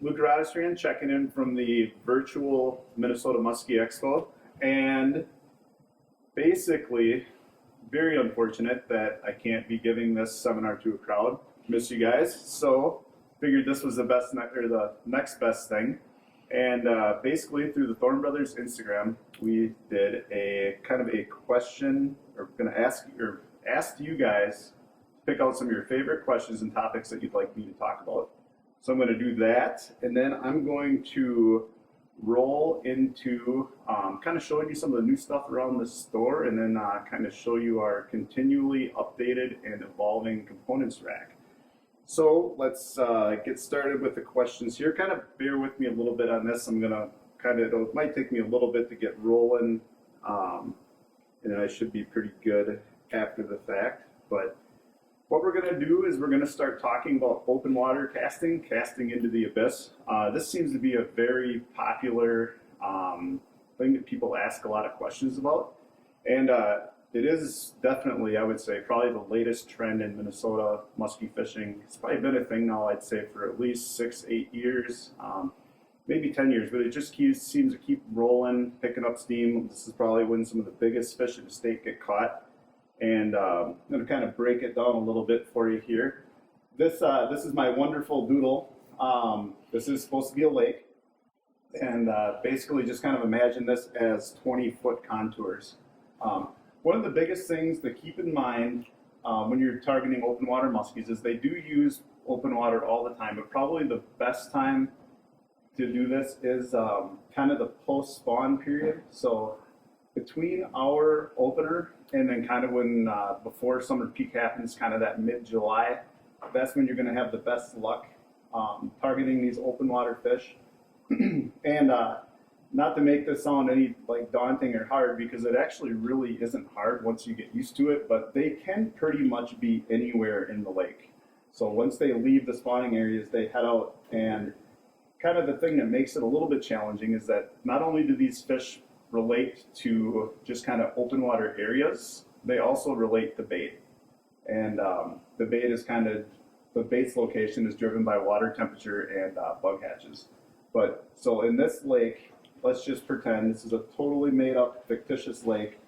Ronnestrand checking in from the virtual Minnesota Musky Expo, and basically, very unfortunate that I can't be giving this seminar to a crowd. Miss you guys, so figured this was the best or the next best thing. And basically, through the Thorn Brothers Instagram, we did a kind of a question, or going to ask you guys to pick out some of your favorite questions and topics that you'd like me to talk about. So I'm going to do that, and then I'm going to roll into kind of showing you some of the new stuff around the store, and then kind of show you our continually updated and evolving components rack. So let's get started with the questions here. Kind of bear with me a little bit on this. I'm going to it might take me a little bit to get rolling, and then I should be pretty good after the fact. But what we're going to do is we're going to start talking about open water casting into the abyss. This seems to be a very popular thing that people ask a lot of questions about. And it is definitely, I would say, probably the latest trend in Minnesota musky fishing. It's probably been a thing now, I'd say, for at least 6-8 years, maybe 10 years, but it just seems to keep rolling, picking up steam. This is probably when some of the biggest fish in the state get caught. And I'm going to kind of break it down a little bit for you here. This is my wonderful doodle. This is supposed to be a lake. And basically just kind of imagine this as 20-foot contours. One of the biggest things to keep in mind when you're targeting open water muskies is they do use open water all the time, but probably the best time to do this is kind of the post-spawn period. So between our opener and then kind of when before summer peak happens, kind of that mid-July, that's when you're going to have the best luck targeting these open water fish. And not to make this sound any like daunting or hard, because it actually really isn't hard once you get used to it, but they can pretty much be anywhere in the lake. So once they leave the spawning areas, they head out, and kind of the thing that makes it a little bit challenging is that not only do these fish relate to just kind of open water areas, they also relate to bait. And the bait is the bait's location is driven by water temperature and bug hatches. But so in this lake, let's just pretend this is a totally made up fictitious lake,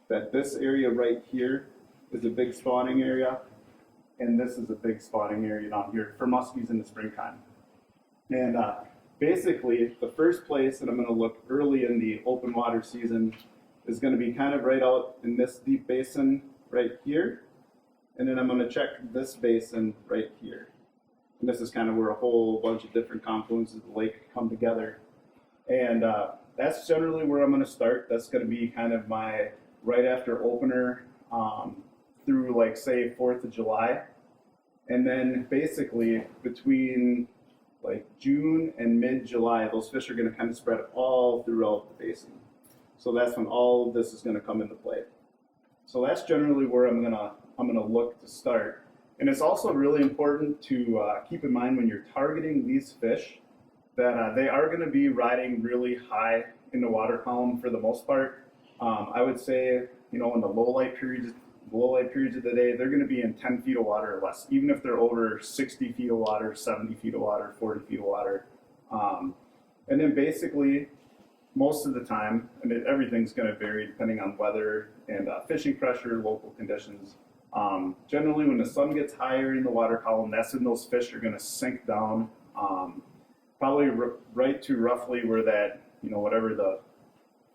that this area right here is a big spawning area, and this is a big spawning area down here for muskies in the springtime. And basically, the first place that I'm going to look early in the open water season is going to be kind of right out in this deep basin right here. And then I'm going to check this basin right here. And this is kind of where a whole bunch of different confluences of the lake come together. And that's generally where I'm going to start. That's going to be kind of my right after opener through, like, say, 4th of July. And then basically between like June and mid-July, those fish are going to kind of spread all throughout the basin. So that's when all of this is going to come into play. So that's generally where I'm gonna look to start. And it's also really important to keep in mind when you're targeting these fish that they are going to be riding really high in the water column for the most part. I would say, in the low light periods of the day, they're going to be in 10 feet of water or less, even if they're over 60 feet of water, 70 feet of water, 40 feet of water. And then basically, most of the time, and everything's going to vary depending on weather and fishing pressure, local conditions. Generally, when the sun gets higher in the water column, that's when those fish are going to sink down, probably right to roughly where that,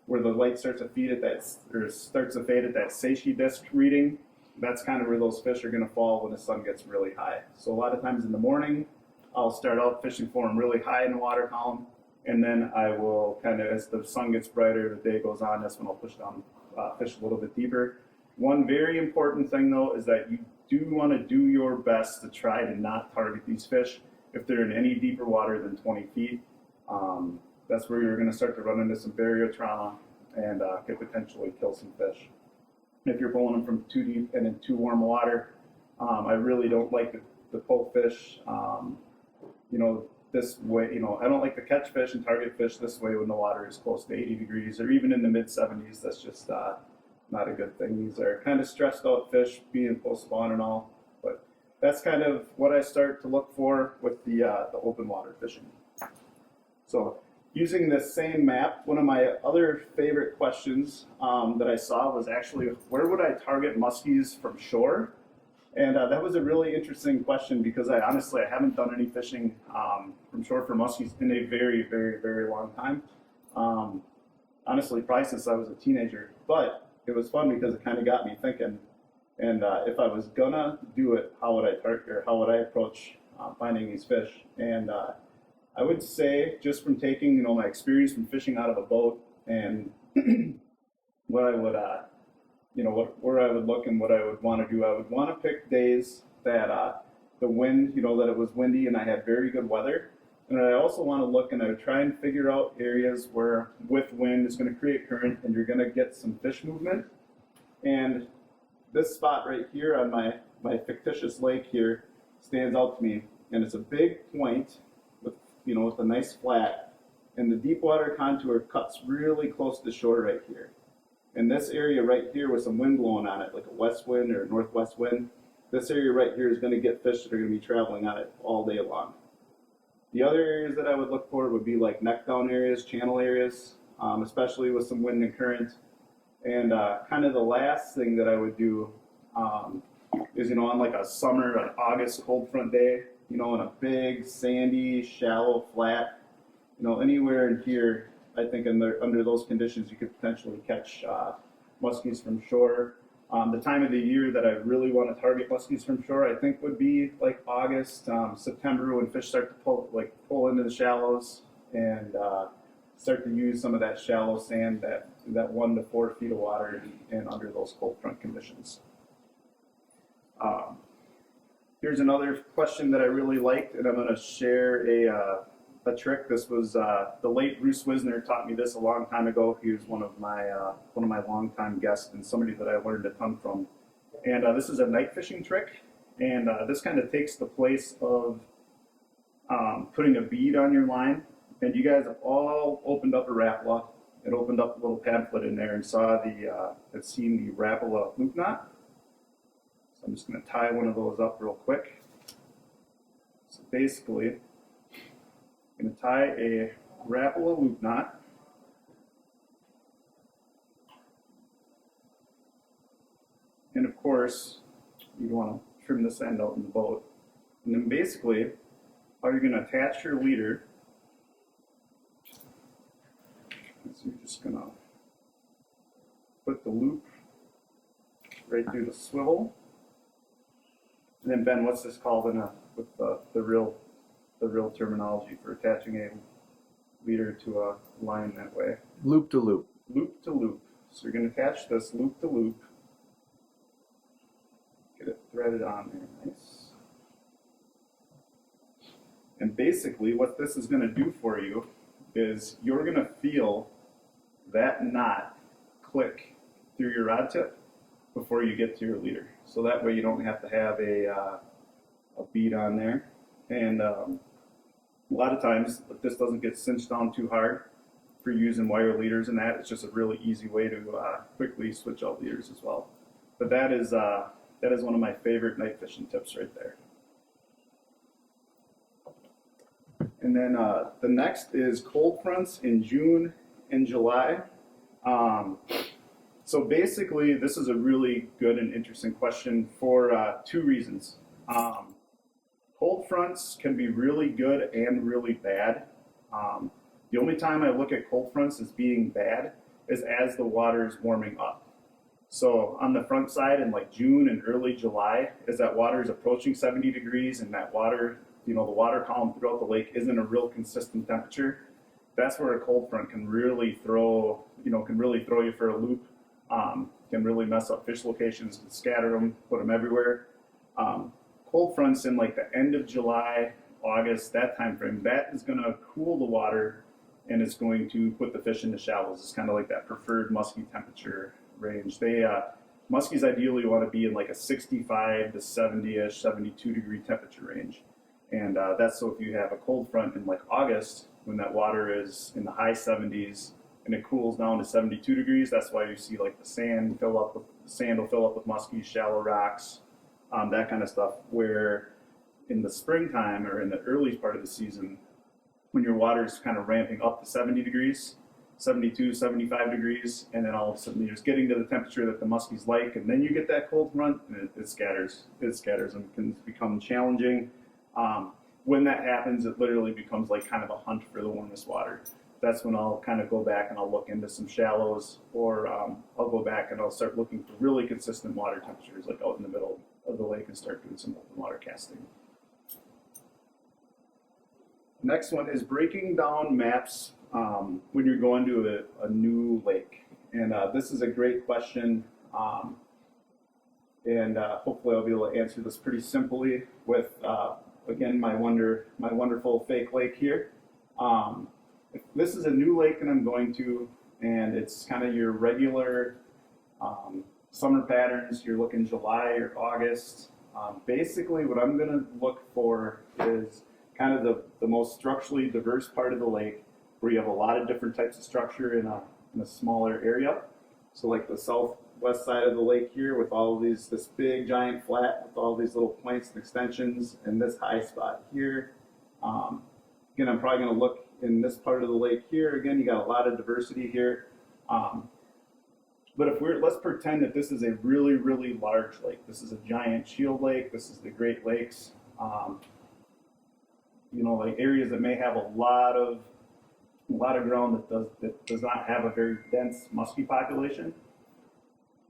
where the light starts to feed at that, or starts to fade at that satiety disk reading. That's kind of where those fish are going to fall when the sun gets really high. So a lot of times in the morning, I'll start out fishing for them really high in the water column, and then I will kind of, as the sun gets brighter, the day goes on, that's when I'll push down, fish a little bit deeper. One very important thing though is that you do want to do your best to try to not target these fish if they're in any deeper water than 20 feet. That's where you're going to start to run into some barotrauma and could potentially kill some fish. If you're pulling them from too deep and in too warm water, I really don't like to pull fish, this way. I don't like to catch fish and target fish this way when the water is close to 80 degrees or even in the mid 70s. That's just not a good thing. These are kind of stressed out fish being post spawn and all, but that's kind of what I start to look for with the open water fishing. So using this same map, one of my other favorite questions that I saw was actually, where would I target muskies from shore? And that was a really interesting question because I haven't done any fishing from shore for muskies in a very, very, very long time. Honestly, probably since I was a teenager. But it was fun because it kind of got me thinking. And if I was gonna do it, how would I target, or how would I approach finding these fish? And I would say, just from taking my experience from fishing out of a boat and what I would where I would look and what I would want to do, I would want to pick days that the wind, that it was windy and I had very good weather. And I also want to look and I would try and figure out areas where with wind is going to create current and you're going to get some fish movement. And this spot right here on my fictitious lake here stands out to me, and it's a big point with with a nice flat, and the deep water contour cuts really close to the shore right here. And this area right here with some wind blowing on it, like a west wind or northwest wind, this area right here is going to get fish that are going to be traveling on it all day long. The other areas that I would look for would be like neck down areas, channel areas, especially with some wind and current. And kind of the last thing that I would do is, on like a summer, an August cold front day, in a big, sandy, shallow, flat, anywhere in here, I think under those conditions you could potentially catch muskies from shore. The time of the year that I really want to target muskies from shore, I think, would be like August, September, when fish start to pull into the shallows and start to use some of that shallow sand, that 1 to 4 feet of water, and under those cold front conditions. Here's another question that I really liked, and I'm going to share a trick. This was the late Bruce Wisner taught me this a long time ago. He was one of my longtime guests and somebody that I learned a ton from. And this is a night fishing trick, and this kind of takes the place of putting a bead on your line. And you guys have all opened up a Rapala and opened up a little pamphlet in there and had seen the Rapala loop knot. So I'm just going to tie one of those up real quick. So basically, I'm going to tie a Rapala loop knot. And of course, you want to trim this end out in the boat. And then basically, how you're going to attach your leader. So you're just going to put the loop right through the swivel. And then Ben, what's this called with the real terminology for attaching a leader to a line that way? Loop to loop. Loop to loop. So you're going to attach this loop to loop. Get it threaded on there, nice. And basically what this is going to do for you is you're going to feel that knot click through your rod tip before you get to your leader. So that way you don't have to have a bead on there. And a lot of times, if this doesn't get cinched down too hard for using wire leaders and that, it's just a really easy way to quickly switch out leaders as well. But that is one of my favorite night fishing tips right there. And then the next is cold fronts in June and July. So basically, this is a really good and interesting question for 2 reasons. Cold fronts can be really good and really bad. The only time I look at cold fronts as being bad is as the water is warming up. So on the front side in like June and early July, as that water is approaching 70 degrees and that water, the water column throughout the lake isn't a real consistent temperature, that's where a cold front can really throw you for a loop. Can really mess up fish locations, can scatter them, put them everywhere. Cold fronts in like the end of July, August, that time frame, that is going to cool the water and it's going to put the fish in the shallows. It's kind of like that preferred musky temperature range. Muskies ideally want to be in like a 65 to 70-ish, 72 degree temperature range. And that's so if you have a cold front in like August, when that water is in the high 70s and it cools down to 72 degrees, that's why you see like the sand will fill up with muskies, shallow rocks, that kind of stuff. Where in the springtime or in the early part of the season, when your water is kind of ramping up to 70 degrees, 72, 75 degrees, and then all of a sudden you're just getting to the temperature that the muskies like, and then you get that cold front, and it scatters. It scatters and can become challenging. When that happens, it literally becomes like kind of a hunt for the warmest water. That's when I'll kind of go back and I'll look into some shallows, or I'll go back and I'll start looking for really consistent water temperatures, like out in the middle of the lake, and start doing some open water casting. Next one is breaking down maps when you're going to a new lake. And this is a great question. Hopefully I'll be able to answer this pretty simply with, again, my wonderful fake lake here. If this is a new lake that I'm going to, and it's kind of your regular summer patterns, you're looking July or August. Basically what I'm gonna look for is kind of the most structurally diverse part of the lake, where you have a lot of different types of structure in a smaller area. So like the southwest side of the lake here, with all of these, this big giant flat with all these little points and extensions, and this high spot here. Again, I'm probably going to look in this part of the lake here. Again, you got a lot of diversity here. But if let's pretend that this is a really, really large lake. This is a giant shield lake. This is the Great Lakes. You know, like areas that may have a lot of ground that does not have a very dense musky population.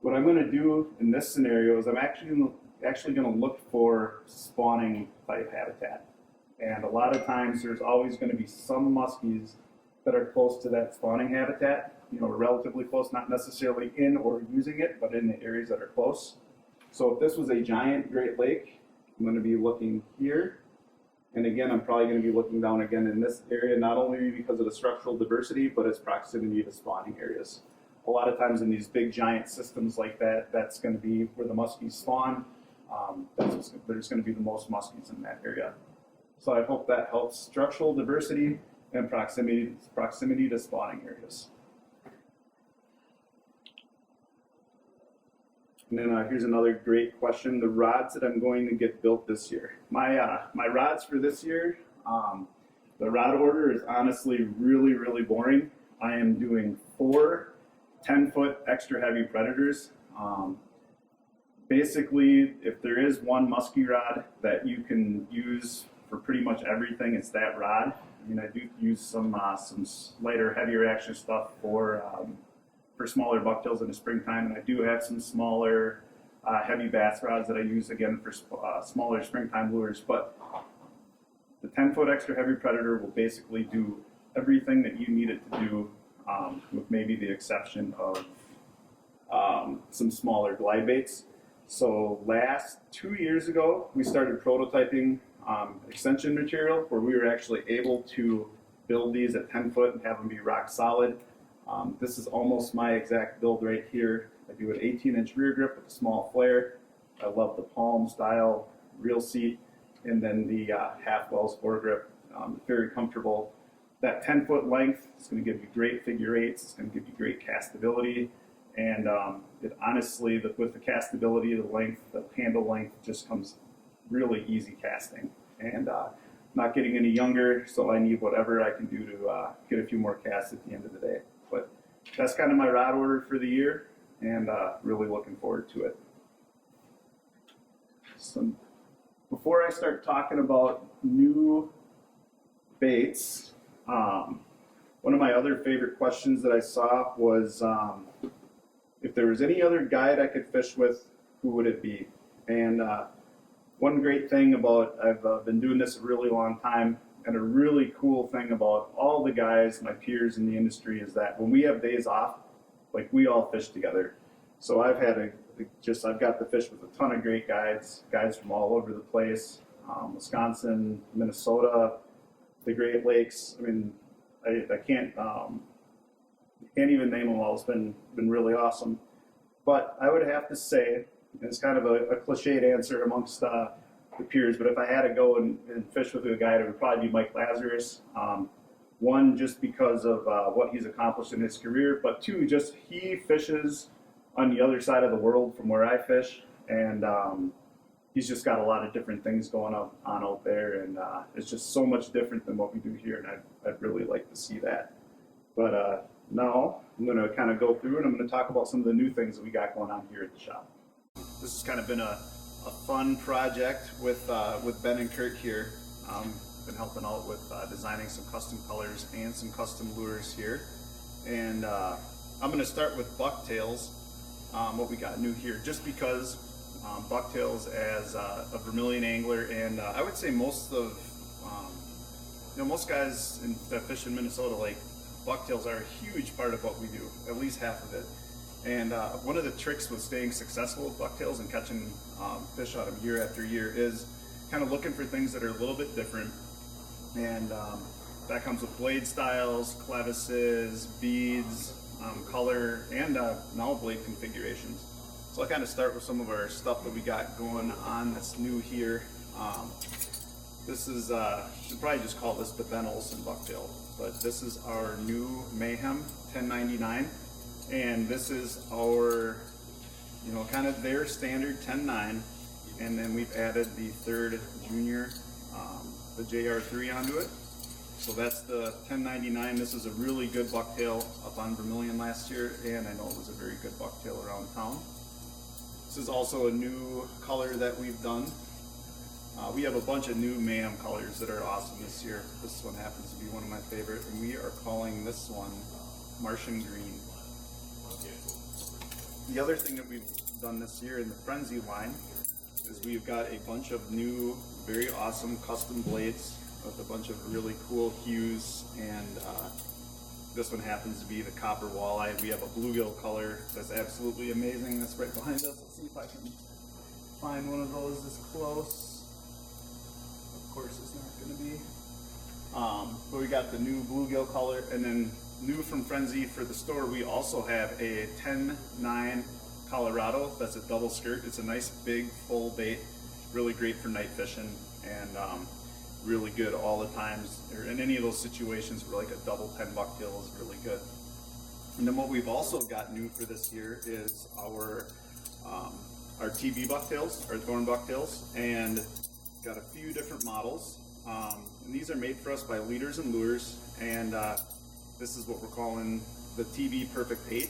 What I'm going to do in this scenario is I'm actually going to look for spawning type habitat. And a lot of times there's always going to be some muskies that are close to that spawning habitat, you know, relatively close, not necessarily in or using it, but in the areas that are close. So if this was a giant Great Lake, I'm going to be looking here. And again, I'm probably going to be looking down again in this area, not only because of the structural diversity, but its proximity to spawning areas. A lot of times in these big giant systems like that, that's going to be where the muskies spawn. There's going to be the most muskies in that area. So I hope that helps. Structural diversity and proximity to spawning areas. And then here's another great question. The rods that I'm going to get built this year. My rods for this year, the rod order is honestly really, really boring. I am doing 4 10-foot extra heavy predators. Basically, if there is one musky rod that you can use for pretty much everything, it's that rod. I mean, I do use some lighter, heavier action stuff for smaller bucktails in the springtime, and I do have some smaller heavy bass rods that I use again for smaller springtime lures. But the 10-foot extra heavy predator will basically do everything that you need it to do, with maybe the exception of some smaller glide baits. So 2 years ago, we started prototyping extension material where we were actually able to build these at 10 foot and have them be rock solid. This is almost my exact build right here. I do an 18-inch rear grip with a small flare. I love the palm style reel seat, and then the half wells foregrip. Very comfortable. That 10-foot length is going to give you great figure eights. It's going to give you great castability, and it honestly, with the castability, the length, the handle length, just comes really easy casting. And not getting any younger, so I need whatever I can do to get a few more casts at the end of the day. But that's kind of my rod order for the year, and really looking forward to it. So before I start talking about new baits, one of my other favorite questions that I saw was if there was any other guide I could fish with, who would it be? And one great thing about, I've been doing this a really long time, and a really cool thing about all the guys, my peers in the industry, is that when we have days off, like we all fish together. So I've got to fish with a ton of great guides from all over the place, Wisconsin, Minnesota, the Great Lakes. I mean, I can't even name them all. It's been really awesome. But I would have to say, and it's kind of a cliched answer amongst the peers, but if I had to go and fish with a guide, it would probably be Mike Lazarus. One, just because of what he's accomplished in his career, but two, just he fishes on the other side of the world from where I fish, and he's just got a lot of different things going on out there, and it's just so much different than what we do here, and I'd really like to see that. But now I'm going to kind of go through and I'm going to talk about some of the new things that we got going on here at the shop. This has kind of been a fun project with Ben and Kurt here. Been helping out with designing some custom colors and some custom lures here. And I'm going to start with bucktails, what we got new here, just because bucktails as a vermilion angler, and I would say most of, most guys that fish in Minnesota, like, bucktails are a huge part of what we do, at least half of it. And one of the tricks with staying successful with bucktails and catching fish out of them year after year is kind of looking for things that are a little bit different. And that comes with blade styles, clevises, beads, color, and now blade configurations. So I'll kind of start with some of our stuff that we got going on that's new here. This is, should probably just call this the Ben Olsen bucktail, but this is our new Mayhem 1099, and this is our, kind of their standard 10.9, and then we've added the third junior, the JR3 onto it. So that's the 1099. This is a really good bucktail up on Vermilion last year, and I know it was a very good bucktail around town. This is also a new color that we've done. We have a bunch of new Mayhem colors that are awesome this year. This one happens to be one of my favorite, and we are calling this one Martian Green. The other thing that we've done this year in the Frenzy line is we've got a bunch of new, very awesome custom blades with a bunch of really cool hues, and this one happens to be the copper walleye. We have a bluegill color that's absolutely amazing. That's right behind us. Let's see if I can find one of those this close. Of course it's not going to be. But we got the new bluegill color, and then new from Frenzy for the store, we also have a 10.9 Colorado. That's a double skirt. It's a nice big full bait, really great for night fishing, and really good all the times, or in any of those situations where like a double 10 bucktail is really good. And then what we've also got new for this year is our TB bucktails, our thorn bucktails, and got a few different models. And these are made for us by Leaders and Lures, and this is what we're calling the TB Perfect 8.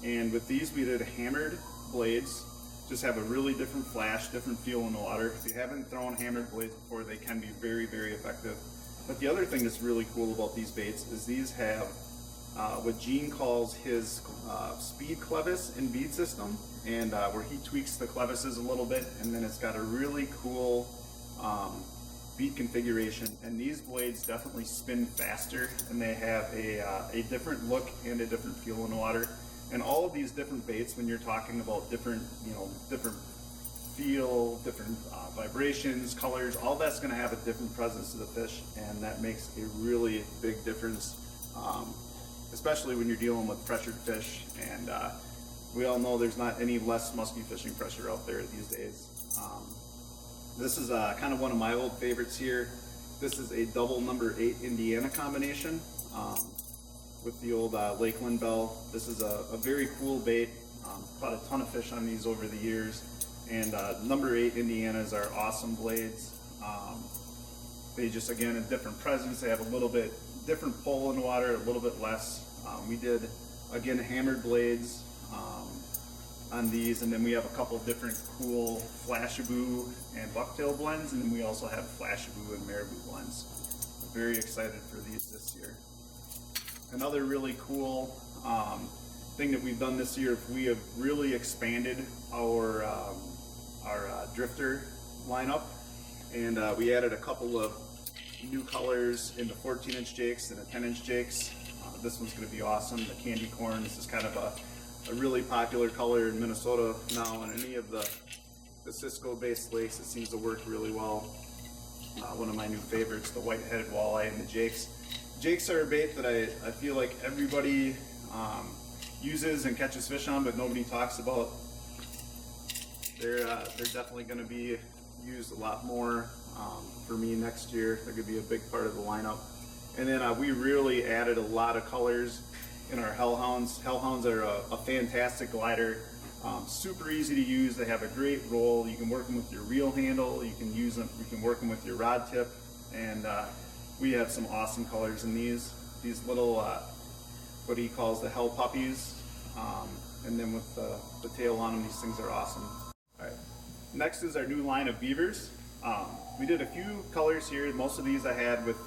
And with these we did hammered blades, just have a really different flash, different feel in the water. If you haven't thrown hammered blades before, they can be very, very effective. But the other thing that's really cool about these baits is these have what Gene calls his speed clevis and bead system, and where he tweaks the clevises a little bit, and then it's got a really cool bead configuration. And these blades definitely spin faster, and they have a different look and a different feel in the water. And all of these different baits, when you're talking about different, different feel, different vibrations, colors, all that's going to have a different presence to the fish, and that makes a really big difference, especially when you're dealing with pressured fish. And we all know there's not any less musky fishing pressure out there these days. This is kind of one of my old favorites here. This is a double number 8 Indiana combination. With the old Lakeland bell. This is a very cool bait. Caught a ton of fish on these over the years, and number 8 Indianas are awesome blades. They just, again, a different presence. They have a little bit different pull in the water, a little bit less. We did, again, hammered blades on these, and then we have a couple different cool Flashaboo and bucktail blends, and then we also have Flashaboo and marabou blends. Very excited for these this year. Another really cool thing that we've done this year, we have really expanded our drifter lineup, and we added a couple of new colors in the 14-inch jakes and the 10-inch jakes. This one's going to be awesome, the candy corn. This is kind of a really popular color in Minnesota now, and any of the Cisco-based lakes, it seems to work really well. One of my new favorites, the white-headed walleye and the jakes. Jakes are a bait that I feel like everybody uses and catches fish on, but nobody talks about. They're definitely going to be used a lot more for me next year. They're going to be a big part of the lineup. And then we really added a lot of colors in our hellhounds. Hellhounds are a fantastic glider. Super easy to use. They have a great roll. You can work them with your reel handle. You can use them. You can work them with your rod tip. And we have some awesome colors in these. These little what he calls the hell puppies. And then with the tail on them, these things are awesome. All right. Next is our new line of Beavers. We did a few colors here. Most of these I had with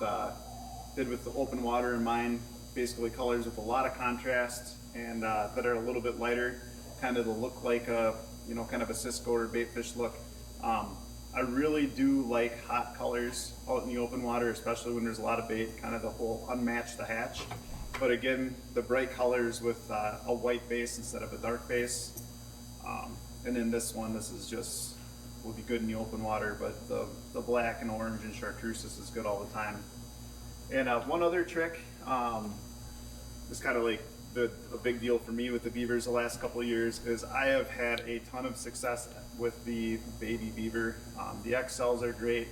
with the open water in mind. Basically colors with a lot of contrast and that are a little bit lighter, kind of to look like a, you know, kind of a Cisco or baitfish look. I really do like hot colors out in the open water, especially when there's a lot of bait, kind of the whole unmatch the hatch. But again, the bright colors with a white base instead of a dark base. And then this one, this is just, will be good in the open water, but the black and orange and chartreuse is good all the time. And one other trick, is kind of like a big deal for me with the Beavers the last couple of years, is I have had a ton of success with the baby beaver. The XLs are great,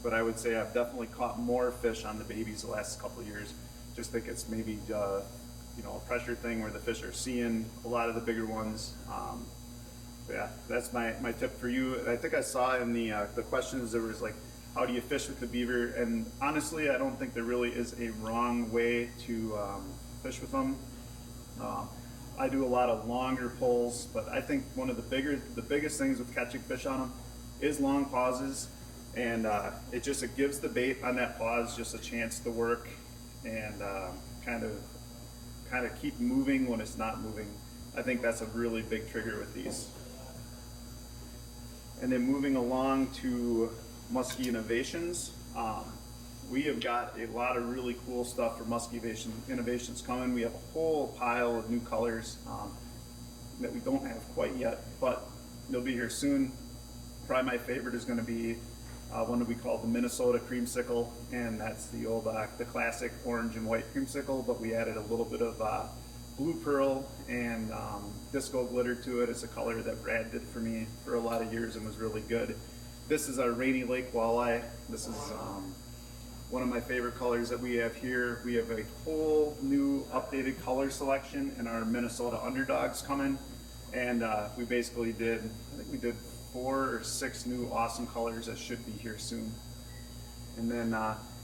but I would say I've definitely caught more fish on the babies the last couple of years. Just think it's maybe you know, a pressure thing where the fish are seeing a lot of the bigger ones. Yeah, that's my tip for you. I think I saw in the questions there was like, how do you fish with the beaver? And honestly, I don't think there really is a wrong way to fish with them. I do a lot of longer pulls, but I think one of the biggest things with catching fish on them is long pauses, and it gives the bait on that pause just a chance to work and kind of keep moving when it's not moving. I think that's a really big trigger with these. And then moving along to Musky Innovations. We have got a lot of really cool stuff for Musky Innovations coming. We have a whole pile of new colors that we don't have quite yet, but they'll be here soon. Probably my favorite is going to be one that we call the Minnesota Creamsicle, and that's the old, the classic orange and white creamsicle, but we added a little bit of blue pearl and disco glitter to it. It's a color that Brad did for me for a lot of years and was really good. This is our Rainy Lake Walleye. This is one of my favorite colors that we have here. We have a whole new updated color selection in our Minnesota Underdogs coming, and we basically did, I think we did 4 or 6 new awesome colors that should be here soon. And then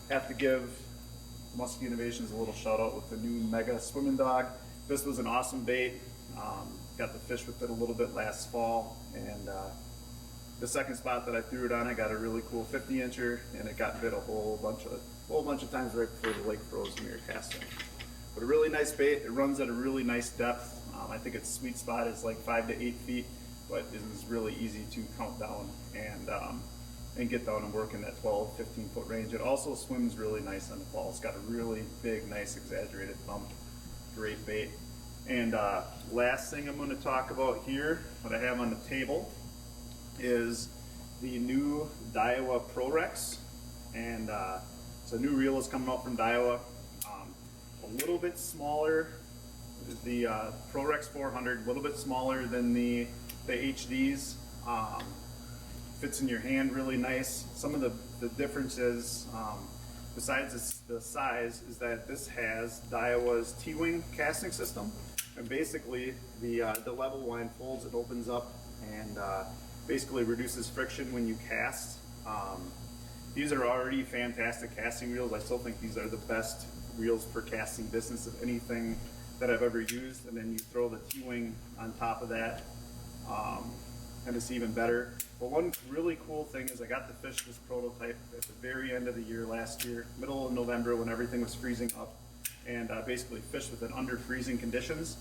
have to give Musky Innovations a little shout out with the new Mega Swimming Dog. This was an awesome bait. Got the fish with it a little bit last fall, and the second spot that I threw it on, I got a really cool 50-incher, and it got bit a whole bunch of times right before the lake froze when we were casting. But a really nice bait. It runs at a really nice depth. I think its sweet spot is like 5 to 8 feet, but it is really easy to count down and get down and work in that 12, 15-foot range. It also swims really nice on the fall. It's got a really big, nice, exaggerated thump. Great bait. And last thing I'm going to talk about here, what I have on the table, is the new Daiwa ProRex, and so a new reel is coming out from Daiwa, a little bit smaller. The ProRex 400, a little bit smaller than the HDs. Fits in your hand really nice. Some of the differences, besides the size, is that this has Daiwa's T-wing casting system, and basically the level line folds, it opens up and basically reduces friction when you cast. These are already fantastic casting reels. I still think these are the best reels per casting distance of anything that I've ever used. And then you throw the T-wing on top of that, and it's even better. But one really cool thing is I got to fish this prototype at the very end of the year last year, middle of November, when everything was freezing up, and basically fished with it under freezing conditions,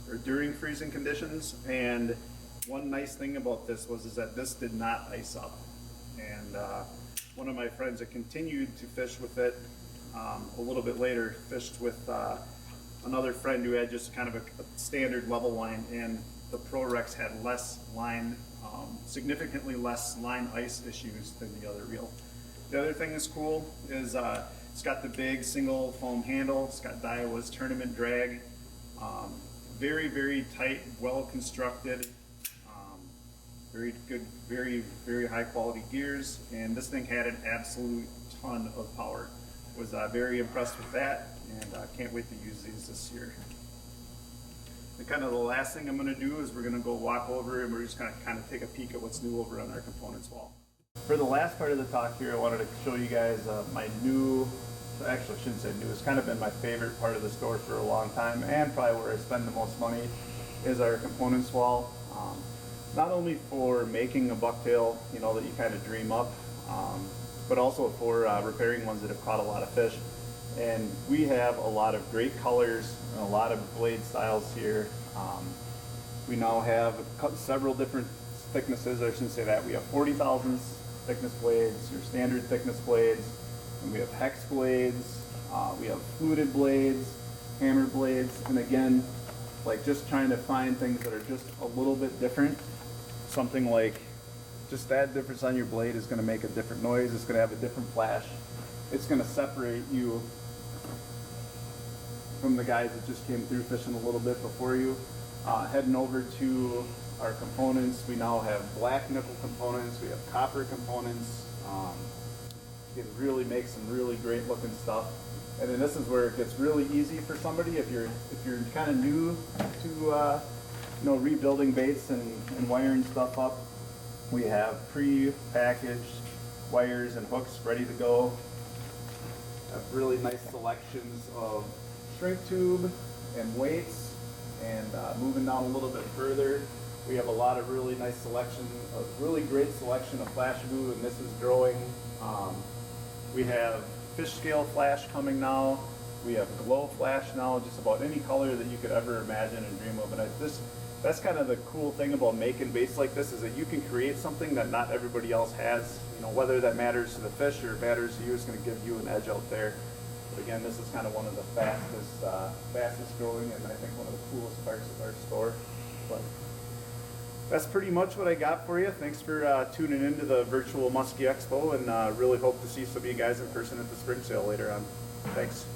or during freezing conditions. And one nice thing about this is that this did not ice up. And one of my friends that continued to fish with it a little bit later fished with another friend who had just kind of a standard level line, and the ProRex had less line, significantly less line ice issues than the other reel. The other thing that's cool is it's got the big single foam handle. It's got Daiwa's tournament drag. Very, very tight, well constructed. Very good, very, very high quality gears, and this thing had an absolute ton of power. Was very impressed with that, and can't wait to use these this year. And kind of the last thing I'm going to do is we're going to go walk over and we're just going to kind of take a peek at what's new over on our components wall. For the last part of the talk here, I wanted to show you guys my new, actually I shouldn't say new, it's kind of been my favorite part of the store for a long time, and probably where I spend the most money is our components wall. Not only for making a bucktail, you know, that you kind of dream up, but also for repairing ones that have caught a lot of fish. And we have a lot of great colors and a lot of blade styles here. We now have several different thicknesses. I shouldn't say that. We have 40 thousandths thickness blades, your standard thickness blades, and we have hex blades, we have fluted blades, hammer blades, and again, like just trying to find things that are just a little bit different. Something like just that difference on your blade is going to make a different noise, it's going to have a different flash, it's going to separate you from the guys that just came through fishing a little bit before you. Heading over to our components, we now have black nickel components, we have copper components. You can really make some really great looking stuff. And then this is where it gets really easy for somebody if you're kind of new to you know, rebuilding baits and wiring stuff up. We have pre-packaged wires and hooks ready to go. Have really nice selections of shrink tube and weights. And moving down a little bit further, we have a lot of really nice selection, a really great selection of flash glue, and this is growing. We have fish scale flash coming now. We have glow flash now, just about any color that you could ever imagine and dream of. And that's kind of the cool thing about making baits like this, is that you can create something that not everybody else has. You know, whether that matters to the fish or matters to you, it's going to give you an edge out there. But again, this is kind of one of the fastest growing, and I think one of the coolest parts of our store. But that's pretty much what I got for you. Thanks for tuning into the virtual Musky Expo, and really hope to see some of you guys in person at the spring sale later on. Thanks.